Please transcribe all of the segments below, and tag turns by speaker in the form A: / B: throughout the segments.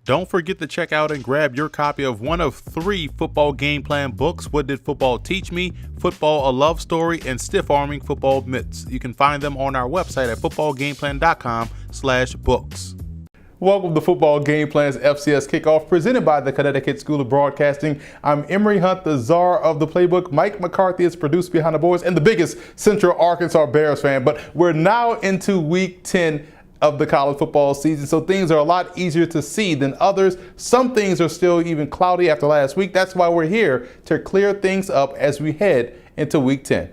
A: Don't forget to check out and grab your copy of one of 3 football game plan books, What Did Football Teach Me?, Football, A Love Story, and Stiff Arming Football Myths. You can find them on our website at footballgameplan.com/books. Welcome to Football Game Plan's FCS Kickoff, presented by the Connecticut School of Broadcasting. I'm Emory Hunt, the czar of the playbook. Mike McCarthy is produced behind the boards and the biggest Central Arkansas Bears fan. But we're now into week 10 of the college football season, so things are a lot easier to see than others. Some things are still even cloudy after last week. That's why we're here to clear things up as we head into week 10.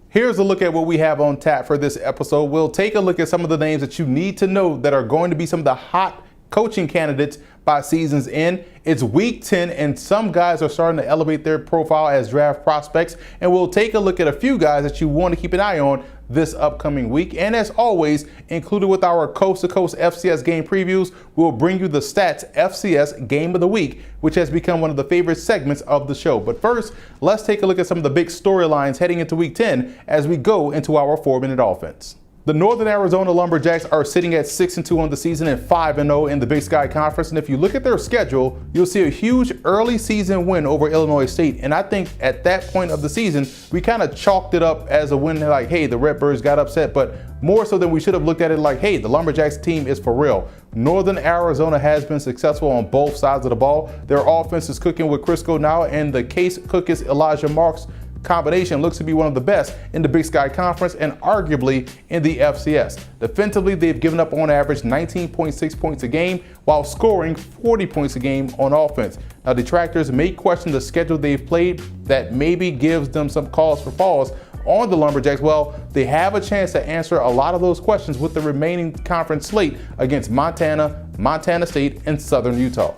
A: Here's a look at what we have on tap for this episode. We'll take a look at some of the names that you need to know that are going to be some of the hot coaching candidates by season's end. It's week 10 and some guys are starting to elevate their profile as draft prospects. And we'll take a look at a few guys that you want to keep an eye on this upcoming week. And as always, included with our coast-to-coast FCS game previews, we'll bring you the Stats FCS Game of the Week, which has become one of the favorite segments of the show. But first, let's take a look at some of the big storylines heading into week 10 as we go into our 4-minute offense. The Northern Arizona Lumberjacks are sitting at 6-2 on the season and 5-0 in the Big Sky Conference. And if you look at their schedule, you'll see a huge early season win over Illinois State. And I think at that point of the season, we kind of chalked it up as a win like, hey, the Redbirds got upset, but more so than we should have looked at it like, hey, the Lumberjacks team is for real. Northern Arizona has been successful on both sides of the ball. Their offense is cooking with Crisco now, and the Case Cookis Elijah Marks combination looks to be one of the best in the Big Sky Conference and arguably in the FCS. Defensively, they've given up on average 19.6 points a game while scoring 40 points a game on offense. Now, detractors may question the schedule they've played that maybe gives them some cause for pause on the Lumberjacks. Well, they have a chance to answer a lot of those questions with the remaining conference slate against Montana, Montana State, and Southern Utah.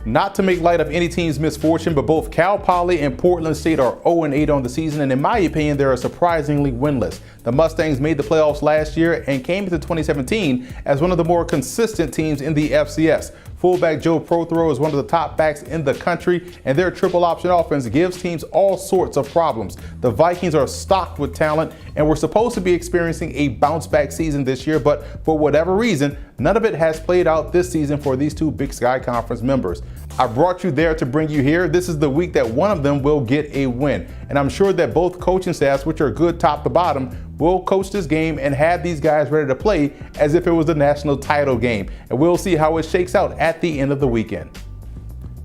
A: Not to make light of any team's misfortune, but both Cal Poly and Portland State are 0-8 on the season, and in my opinion, they are surprisingly winless. The Mustangs made the playoffs last year and came into 2017 as one of the more consistent teams in the FCS. Fullback Joe Prothero is one of the top backs in the country, and their triple option offense gives teams all sorts of problems. The Vikings are stocked with talent, and we're supposed to be experiencing a bounce back season this year, but for whatever reason, none of it has played out this season for these two Big Sky Conference members. I brought you there to bring you here. This is the week that one of them will get a win. And I'm sure that both coaching staffs, which are good top to bottom, will coach this game and have these guys ready to play as if it was the national title game. And we'll see how it shakes out at the end of the weekend.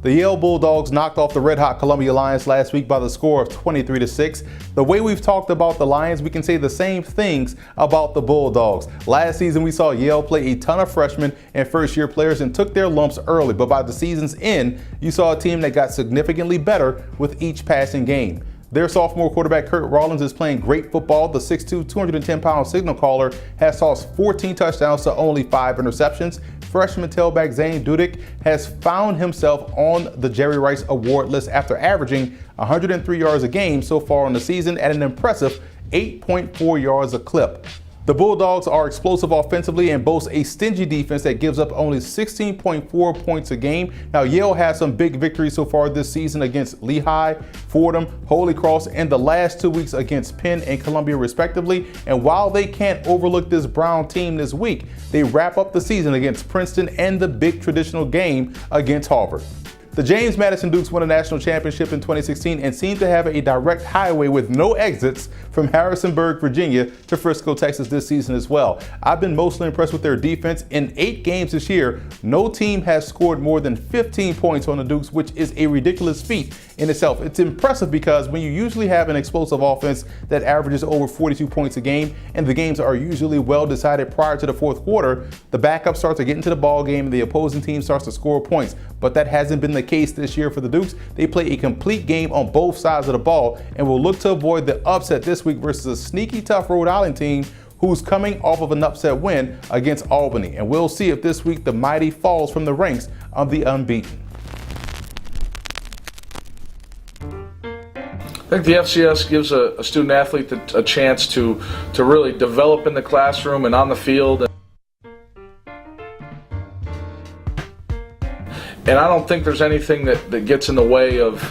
A: The Yale Bulldogs knocked off the red-hot Columbia Lions last week by the score of 23-6. The way we've talked about the Lions, we can say the same things about the Bulldogs. Last season, we saw Yale play a ton of freshmen and first-year players and took their lumps early. But by the season's end, you saw a team that got significantly better with each passing game. Their sophomore quarterback, Kurt Rollins, is playing great football. The 6'2", 210-pound signal caller has tossed 14 touchdowns to only 5 interceptions. Freshman tailback Zane Dudick has found himself on the Jerry Rice Award list after averaging 103 yards a game so far on the season at an impressive 8.4 yards a clip. The Bulldogs are explosive offensively and boast a stingy defense that gives up only 16.4 points a game. Now, Yale has some big victories so far this season against Lehigh, Fordham, Holy Cross, and the last 2 weeks against Penn and Columbia, respectively. And while they can't overlook this Brown team this week, they wrap up the season against Princeton and the big traditional game against Harvard. The James Madison Dukes won a national championship in 2016 and seem to have a direct highway with no exits from Harrisonburg, Virginia to Frisco, Texas this season as well. I've been mostly impressed with their defense. In 8 games this year, no team has scored more than 15 points on the Dukes, which is a ridiculous feat in itself. It's impressive because when you usually have an explosive offense that averages over 42 points a game and the games are usually well decided prior to the fourth quarter, the backup starts to get into the ball game and the opposing team starts to score points. But that hasn't been the case this year for the Dukes. They play a complete game on both sides of the ball and will look to avoid the upset this week versus a sneaky tough Rhode Island team who's coming off of an upset win against Albany. And we'll see if this week the mighty falls from the ranks of the unbeaten.
B: I think the FCS gives a student athlete a chance to really develop in the classroom and on the field. I don't think there's anything that gets in the way of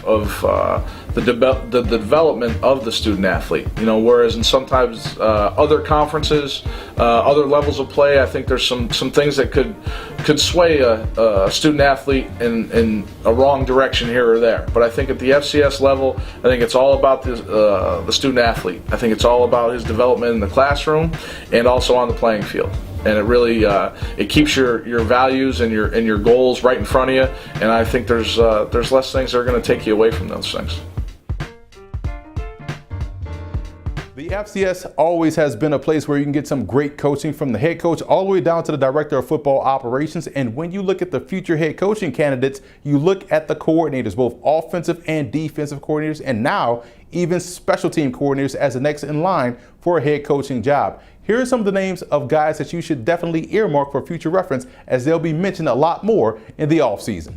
B: the development of the student athlete. Whereas in sometimes other conferences, other levels of play, I think there's some things that could sway a student athlete in a wrong direction here or there. But I think at the FCS level, I think it's all about the student athlete. I think it's all about his development in the classroom and also on the playing field. And it really it keeps your values and your goals right in front of you. And I think there's less things that are going to take you away from those things.
A: The FCS always has been a place where you can get some great coaching from the head coach all the way down to the director of football operations. And when you look at the future head coaching candidates, you look at the coordinators, both offensive and defensive coordinators, and now even special team coordinators as the next in line for a head coaching job. Here are some of the names of guys that you should definitely earmark for future reference, as they'll be mentioned a lot more in the offseason.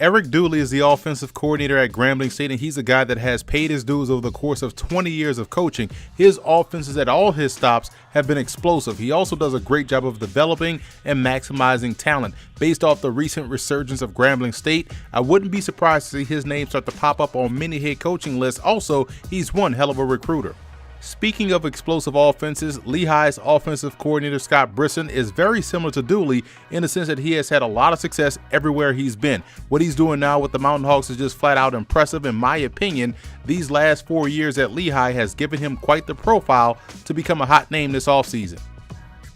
A: Eric Dooley is the offensive coordinator at Grambling State, and he's a guy that has paid his dues over the course of 20 years of coaching. His offenses at all his stops have been explosive. He also does a great job of developing and maximizing talent. Based off the recent resurgence of Grambling State, I wouldn't be surprised to see his name start to pop up on many head coaching lists. Also, he's one hell of a recruiter. Speaking of explosive offenses, Lehigh's offensive coordinator Scott Brisson is very similar to Dooley in the sense that he has had a lot of success everywhere he's been. What he's doing now with the Mountain Hawks is just flat out impressive. In my opinion, these last 4 years at Lehigh has given him quite the profile to become a hot name this offseason.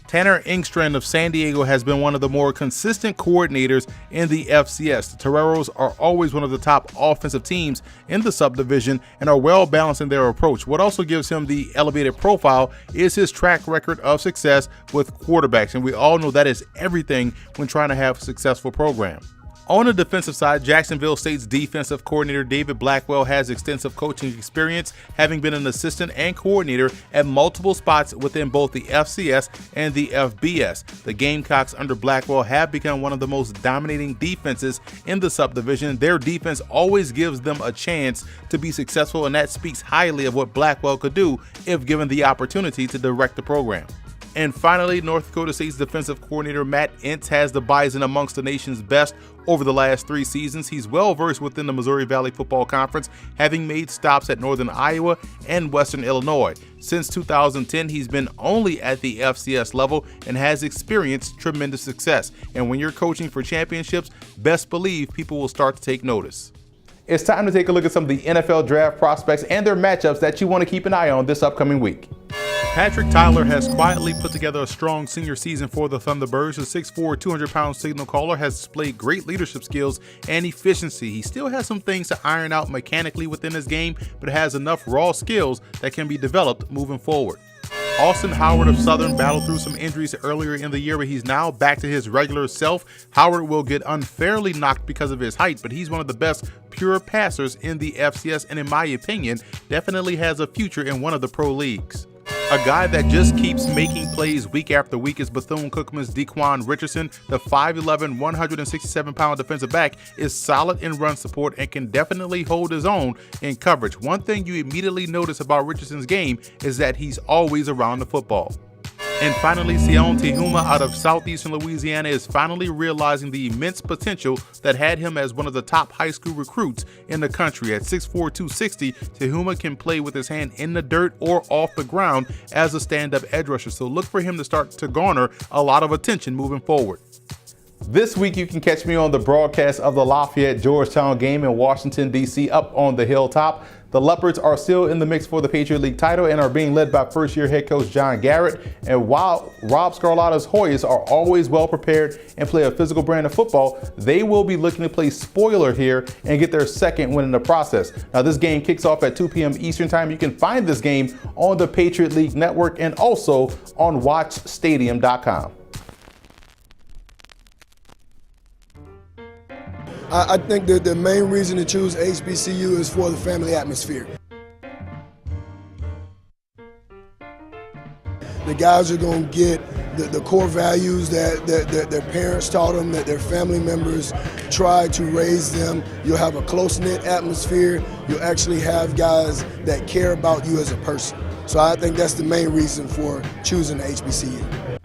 A: Tanner Engstrand of San Diego has been one of the more consistent coordinators in the FCS. The Toreros are always one of the top offensive teams in the subdivision and are well balanced in their approach. What also gives him the elevated profile is his track record of success with quarterbacks, and we all know that is everything when trying to have a successful program. On the defensive side, Jacksonville State's defensive coordinator David Blackwell has extensive coaching experience, having been an assistant and coordinator at multiple spots within both the FCS and the FBS. The Gamecocks under Blackwell have become one of the most dominating defenses in the subdivision. Their defense always gives them a chance to be successful, and that speaks highly of what Blackwell could do if given the opportunity to direct the program. And finally, North Dakota State's defensive coordinator Matt Entz has the Bison amongst the nation's best over the last 3 seasons. He's well versed within the Missouri Valley Football Conference, having made stops at Northern Iowa and Western Illinois. Since 2010, he's been only at the FCS level and has experienced tremendous success. And when you're coaching for championships, best believe people will start to take notice. It's time to take a look at some of the NFL draft prospects and their matchups that you want to keep an eye on this upcoming week. Patrick Tyler has quietly put together a strong senior season for the Thunderbirds. The 6'4", 200-pound signal caller has displayed great leadership skills and efficiency. He still has some things to iron out mechanically within his game, but has enough raw skills that can be developed moving forward. Austin Howard of Southern battled through some injuries earlier in the year, but he's now back to his regular self. Howard will get unfairly knocked because of his height, but he's one of the best pure passers in the FCS, and in my opinion, definitely has a future in one of the pro leagues. A guy that just keeps making plays week after week is Bethune-Cookman's Dequan Richardson. The 5'11", 167-pound defensive back is solid in run support and can definitely hold his own in coverage. One thing you immediately notice about Richardson's game is that he's always around the football. And finally, Sion Tehuma out of southeastern Louisiana is finally realizing the immense potential that had him as one of the top high school recruits in the country. At 6'4", 260, Tehuma can play with his hand in the dirt or off the ground as a stand-up edge rusher, so look for him to start to garner a lot of attention moving forward. This week, you can catch me on the broadcast of the Lafayette-Georgetown game in Washington, D.C. up on the hilltop. The Leopards are still in the mix for the Patriot League title and are being led by first-year head coach John Garrett. And while Rob Scarlatta's Hoyas are always well prepared and play a physical brand of football, they will be looking to play spoiler here and get their second win in the process. Now, this game kicks off at 2 p.m. Eastern Time. You can find this game on the Patriot League Network and also on WatchStadium.com.
C: I think that the main reason to choose HBCU is for the family atmosphere. The guys are going to get the core values that their parents taught them, that their family members tried to raise them. You'll have a close-knit atmosphere. You'll actually have guys that care about you as a person. So I think that's the main reason for choosing the HBCU.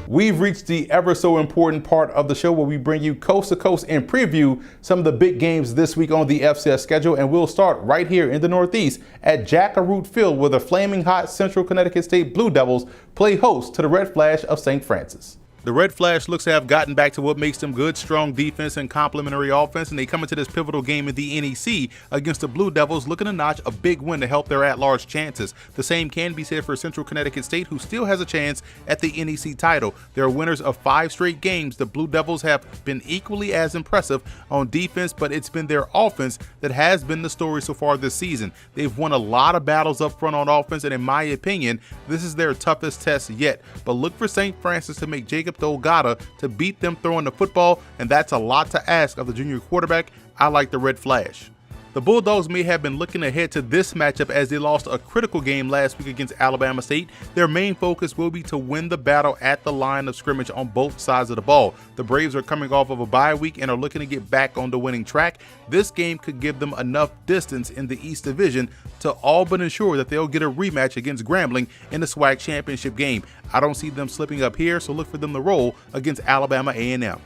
A: We've reached the ever so important part of the show where we bring you coast to coast and preview some of the big games this week on the FCS schedule. And we'll start right here in the Northeast at Jack Arute Field, where the flaming hot Central Connecticut State Blue Devils play host to the Red Flash of St. Francis. The Red Flash looks to have gotten back to what makes them good, strong defense and complementary offense, and they come into this pivotal game in the NEC against the Blue Devils looking to notch a big win to help their at-large chances. The same can be said for Central Connecticut State, who still has a chance at the NEC title. They're winners of 5 straight games. The Blue Devils have been equally as impressive on defense, but it's been their offense that has been the story so far this season. They've won a lot of battles up front on offense, and in my opinion, this is their toughest test yet. But look for St. Francis to make Jacob Delgado to beat them throwing the football, and that's a lot to ask of the junior quarterback. I like the Red Flash. The Bulldogs may have been looking ahead to this matchup as they lost a critical game last week against Alabama State. Their main focus will be to win the battle at the line of scrimmage on both sides of the ball. The Braves are coming off of a bye week and are looking to get back on the winning track. This game could give them enough distance in the East Division to all but ensure that they'll get a rematch against Grambling in the SWAC championship game. I don't see them slipping up here, so look for them to roll against Alabama A&M.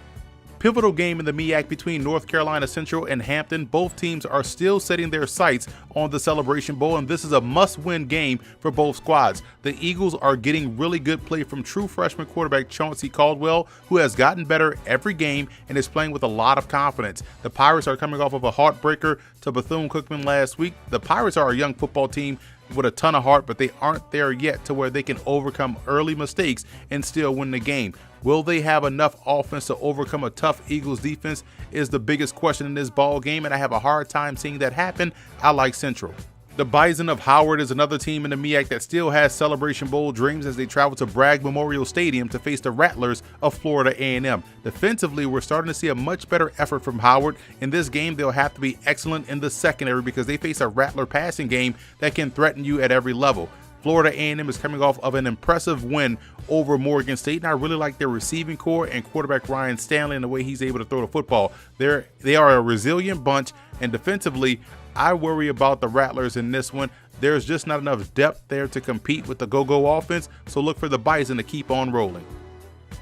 A: Pivotal game in the MEAC between North Carolina Central and Hampton. Both teams are still setting their sights on the Celebration Bowl, and this is a must-win game for both squads. The Eagles are getting really good play from true freshman quarterback Chauncey Caldwell, who has gotten better every game and is playing with a lot of confidence. The Pirates are coming off of a heartbreaker to Bethune-Cookman last week. The Pirates are a young football team with a ton of heart, but they aren't there yet to where they can overcome early mistakes and still win the game. Will they have enough offense to overcome a tough Eagles defense is the biggest question in this ball game, and I have a hard time seeing that happen. I like Central. The Bison of Howard is another team in the MEAC that still has Celebration Bowl dreams as they travel to Bragg Memorial Stadium to face the Rattlers of Florida A&M. Defensively, we're starting to see a much better effort from Howard. In this game, they'll have to be excellent in the secondary because they face a Rattler passing game that can threaten you at every level. Florida A&M is coming off of an impressive win over Morgan State, and I really like their receiving core and quarterback Ryan Stanley and the way he's able to throw the football. They are a resilient bunch, and defensively, I worry about the Rattlers in this one. There's just not enough depth there to compete with the go-go offense, so look for the Bison to keep on rolling.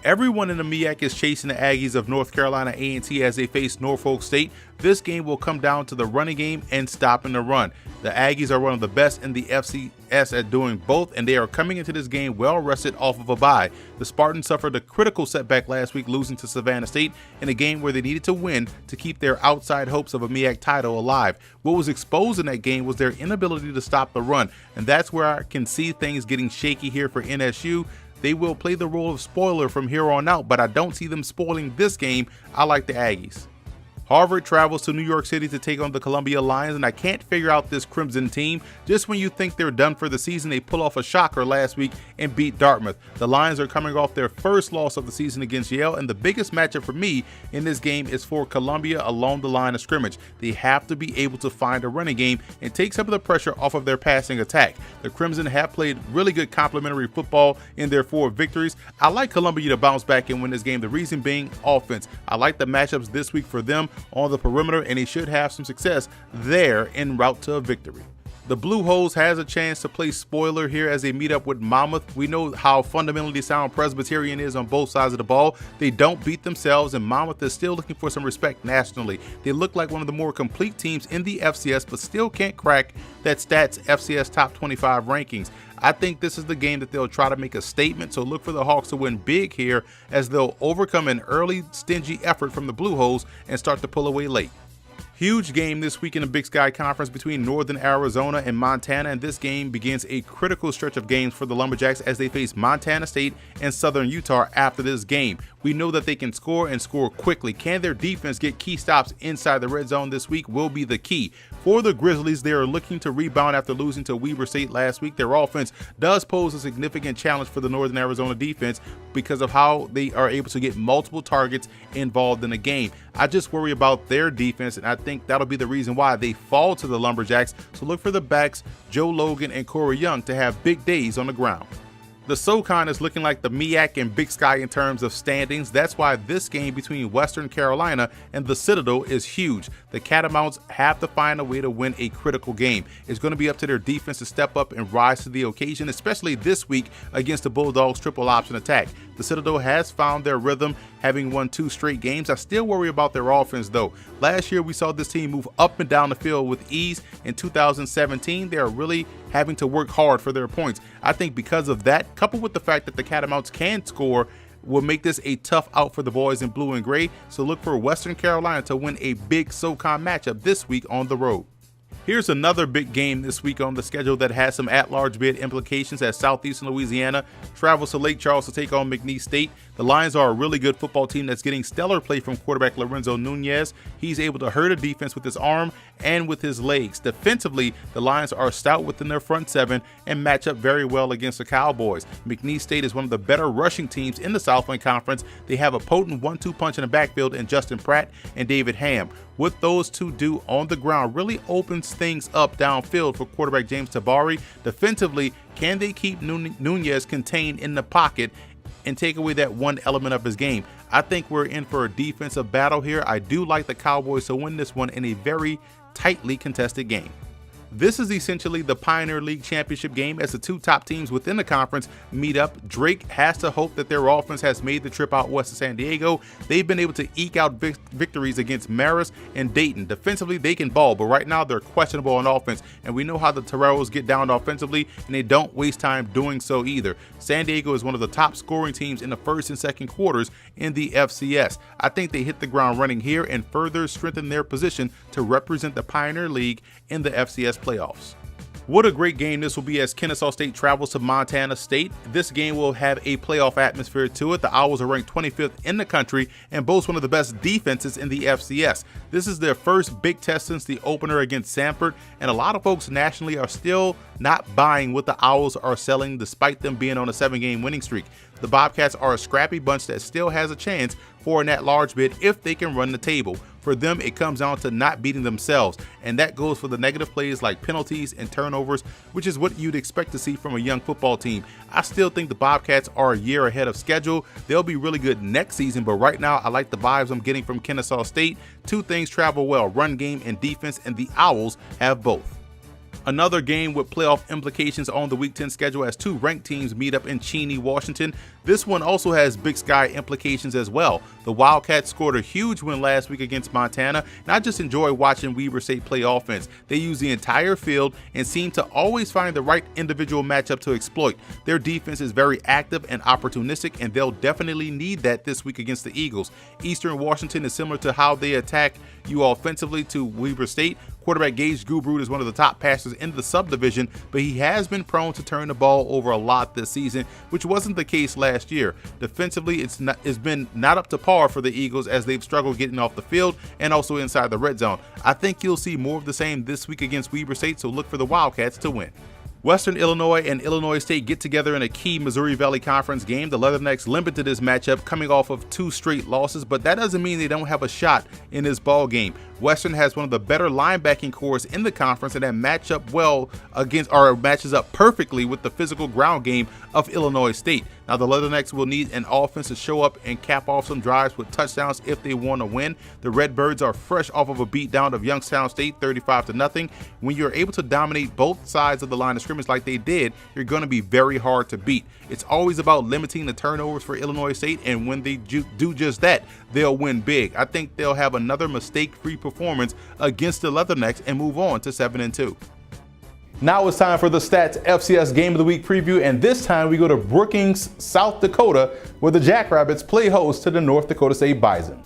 A: Everyone in the MEAC is chasing the Aggies of North Carolina A&T as they face Norfolk State. This game will come down to the running game and stopping the run. The Aggies are one of the best in the FCS at doing both, and they are coming into this game well rested off of a bye. The Spartans suffered a critical setback last week, losing to Savannah State in a game where they needed to win to keep their outside hopes of a MEAC title alive. What was exposed in that game was their inability to stop the run, and that's where I can see things getting shaky here for NSU. They will play the role of spoiler from here on out, but I don't see them spoiling this game. I like the Aggies. Harvard travels to New York City to take on the Columbia Lions, and I can't figure out this Crimson team. Just when you think they're done for the season, they pull off a shocker last week and beat Dartmouth. The Lions are coming off their first loss of the season against Yale, and the biggest matchup for me in this game is for Columbia along the line of scrimmage. They have to be able to find a running game and take some of the pressure off of their passing attack. The Crimson have played really good complementary football in their 4 victories. I like Columbia to bounce back and win this game, the reason being offense. I like the matchups this week for them on the perimeter, and they should have some success there en route to a victory. The Blue Hose has a chance to play spoiler here as they meet up with Monmouth. We know how fundamentally sound Presbyterian is on both sides of the ball. They don't beat themselves, and Monmouth is still looking for some respect nationally. They look like one of the more complete teams in the FCS, but still can't crack that Stats FCS Top 25 rankings. I think this is the game that they'll try to make a statement, so look for the Hawks to win big here as they'll overcome an early stingy effort from the Blue Hose and start to pull away late. Huge game this week in the Big Sky Conference between Northern Arizona and Montana, and this game begins a critical stretch of games for the Lumberjacks as they face Montana State and Southern Utah after this game. We know that they can score and score quickly. Can their defense get key stops inside the red zone this week will be the key. For the Grizzlies, they are looking to rebound after losing to Weber State last week. Their offense does pose a significant challenge for the Northern Arizona defense because of how they are able to get multiple targets involved in a game. I just worry about their defense, and I think that'll be the reason why they fall to the Lumberjacks. So look for the backs, Joe Logan and Corey Young, to have big days on the ground. The SoCon is looking like the MEAC and Big Sky in terms of standings. That's why this game between Western Carolina and the Citadel is huge. The Catamounts have to find a way to win a critical game. It's going to be up to their defense to step up and rise to the occasion, especially this week against the Bulldogs' triple option attack. The Citadel has found their rhythm, having won 2 straight games. I still worry about their offense, though. Last year, we saw this team move up and down the field with ease. In 2017, they are really having to work hard for their points. I think because of that, coupled with the fact that the Catamounts can score, will make this a tough out for the boys in blue and gray. So look for Western Carolina to win a big SoCon matchup this week on the road. Here's another big game this week on the schedule that has some at-large bid implications as Southeastern Louisiana travels to Lake Charles to take on McNeese State. The Lions are a really good football team that's getting stellar play from quarterback Lorenzo Nunez. He's able to hurt a defense with his arm and with his legs. Defensively, the Lions are stout within their front 7 and match up very well against the Cowboys. McNeese State is one of the better rushing teams in the Southland Conference. They have a potent 1-2 punch in the backfield in Justin Pratt and David Ham. What those two do on the ground really opens things up downfield for quarterback James Tabari. Defensively, can they keep Nunez contained in the pocket and take away that one element of his game? I think we're in for a defensive battle here. I do like the Cowboys to win this one in a very tightly contested game. This is essentially the Pioneer League championship game as the 2 top teams within the conference meet up. Drake has to hope that their offense has made the trip out west to San Diego. They've been able to eke out victories against Marist and Dayton. Defensively, they can ball, but right now they're questionable on offense, and we know how the Toreros get down offensively, and they don't waste time doing so either. San Diego is one of the top scoring teams in the first and second quarters in the FCS. I think they hit the ground running here and further strengthen their position to represent the Pioneer League in the FCS playoffs. What a great game this will be as Kennesaw State travels to Montana State. This game will have a playoff atmosphere to it. The Owls are ranked 25th in the country and boast one of the best defenses in the FCS. This is their first big test since the opener against Sanford, and a lot of folks nationally are still not buying what the Owls are selling despite them being on a 7-game winning streak. The Bobcats are a scrappy bunch that still has a chance for an at-large bid if they can run the table. For them, it comes down to not beating themselves, and that goes for the negative plays like penalties and turnovers, which is what you'd expect to see from a young football team. I still think the Bobcats are a year ahead of schedule. They'll be really good next season, but right now I like the vibes I'm getting from Kennesaw State. 2 things travel well, run game and defense, and the Owls have both. Another game with playoff implications on the Week 10 schedule as 2 ranked teams meet up in Cheney, Washington. This one also has Big Sky implications as well. The Wildcats scored a huge win last week against Montana, and I just enjoy watching Weber State play offense. They use the entire field and seem to always find the right individual matchup to exploit. Their defense is very active and opportunistic, and they'll definitely need that this week against the Eagles. Eastern Washington is similar to how they attack you offensively to Weber State. Quarterback Gage Gubrud is one of the top passers in the subdivision, but he has been prone to turn the ball over a lot this season, which wasn't the case last year. Defensively, it's been not up to par for the Eagles as they've struggled getting off the field and also inside the red zone. I think you'll see more of the same this week against Weber State, so look for the Wildcats to win. Western Illinois and Illinois State get together in a key Missouri Valley Conference game. The Leathernecks limit to this matchup coming off of 2 straight losses, but that doesn't mean they don't have a shot in this ball game. Western has one of the better linebacking cores in the conference, and that matches up perfectly with the physical ground game of Illinois State. Now the Leathernecks will need an offense to show up and cap off some drives with touchdowns if they want to win. The Redbirds are fresh off of a beatdown of Youngstown State 35-0. When you're able to dominate both sides of the line of scrimmage like they did, you're going to be very hard to beat. It's always about limiting the turnovers for Illinois State, and when they do just that, they'll win big. I think they'll have another mistake-free performance against the Leathernecks and move on to 7-2. Now it's time for the Stats FCS Game of the Week preview, and this time we go to Brookings, South Dakota, where the Jackrabbits play host to the North Dakota State Bison.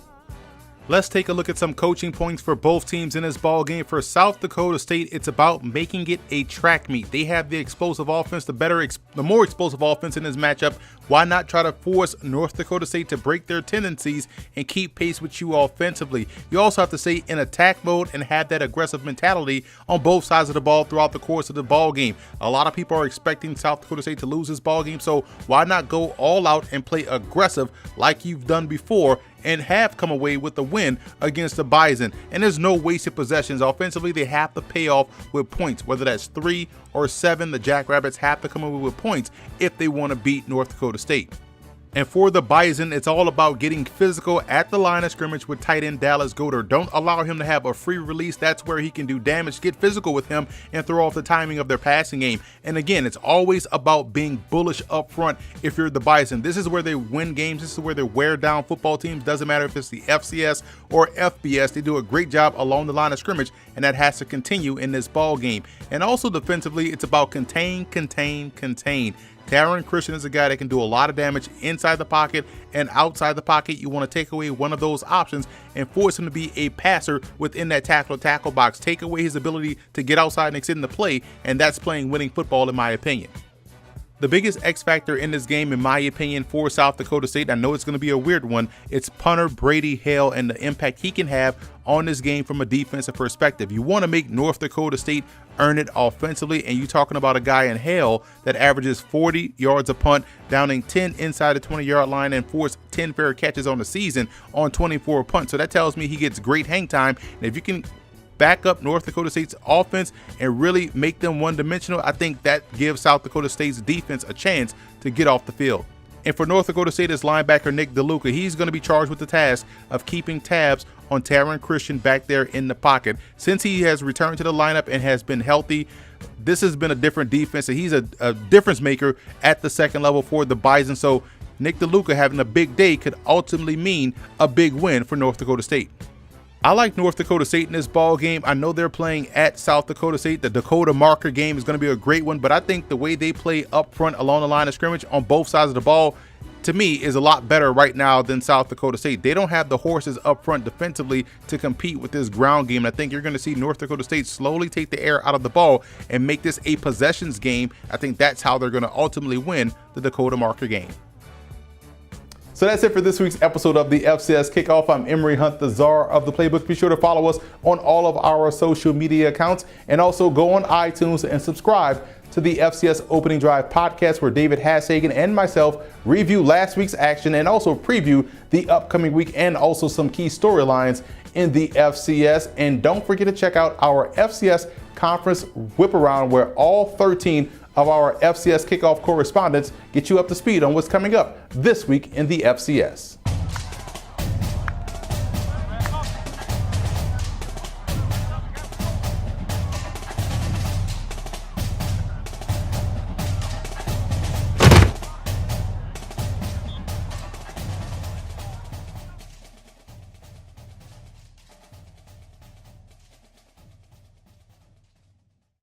A: Let's take a look at some coaching points for both teams in this ball game. For South Dakota State, it's about making it a track meet. They have the explosive offense, the more explosive offense in this matchup. Why not try to force North Dakota State to break their tendencies and keep pace with you offensively? You also have to stay in attack mode and have that aggressive mentality on both sides of the ball throughout the course of the ball game. A lot of people are expecting South Dakota State to lose this ball game, so why not go all out and play aggressive like you've done before and have come away with the win against the Bison. And there's no wasted possessions. Offensively, they have to pay off with points, whether that's 3 or 7. The Jackrabbits have to come away with points if they want to beat North Dakota State. And for the Bison, it's all about getting physical at the line of scrimmage with tight end Dallas Goedert. Don't allow him to have a free release. That's where he can do damage. Get physical with him and throw off the timing of their passing game. And again, it's always about being bullish up front if you're the Bison. This is where they win games. This is where they wear down football teams. Doesn't matter if it's the FCS or FBS. They do a great job along the line of scrimmage, and that has to continue in this ball game. And also defensively, it's about contain. Taron Christian is a guy that can do a lot of damage inside the pocket and outside the pocket. You want to take away one of those options and force him to be a passer within that tackle box. Take away his ability to get outside and extend the play, and that's playing winning football in my opinion. The biggest X factor in this game, in my opinion, for South Dakota State, I know it's going to be a weird one, it's punter Brady Hale and the impact he can have on this game from a defensive perspective. You want to make North Dakota State earn it offensively, and you're talking about a guy in Hale that averages 40 yards a punt, downing 10 inside the 20-yard line, and forced 10 fair catches on the season on 24 punts. So that tells me he gets great hang time, and if you can back up North Dakota State's offense and really make them one-dimensional, I think that gives South Dakota State's defense a chance to get off the field. And for North Dakota State, is linebacker Nick DeLuca. He's going to be charged with the task of keeping tabs on Taron Christian back there in the pocket. Since he has returned to the lineup and has been healthy, this has been a different defense, and he's a difference maker at the second level for the Bison. So Nick DeLuca having a big day could ultimately mean a big win for North Dakota State. I like North Dakota State in this ball game. I know they're playing at South Dakota State. The Dakota Marker game is going to be a great one, but I think the way they play up front along the line of scrimmage on both sides of the ball, to me, is a lot better right now than South Dakota State. They don't have the horses up front defensively to compete with this ground game. And I think you're going to see North Dakota State slowly take the air out of the ball and make this a possessions game. I think that's how they're going to ultimately win the Dakota Marker game. So that's it for this week's episode of the FCS Kickoff. I'm Emory Hunt, the czar of the playbook. Be sure to follow us on all of our social media accounts, and also go on iTunes and subscribe to the FCS Opening Drive podcast, where David Hashagen and myself review last week's action and also preview the upcoming week and also some key storylines in the FCS. And don't forget to check out our FCS Conference Whip Around, where all 13 of our FCS Kickoff correspondents get you up to speed on what's coming up this week in the FCS.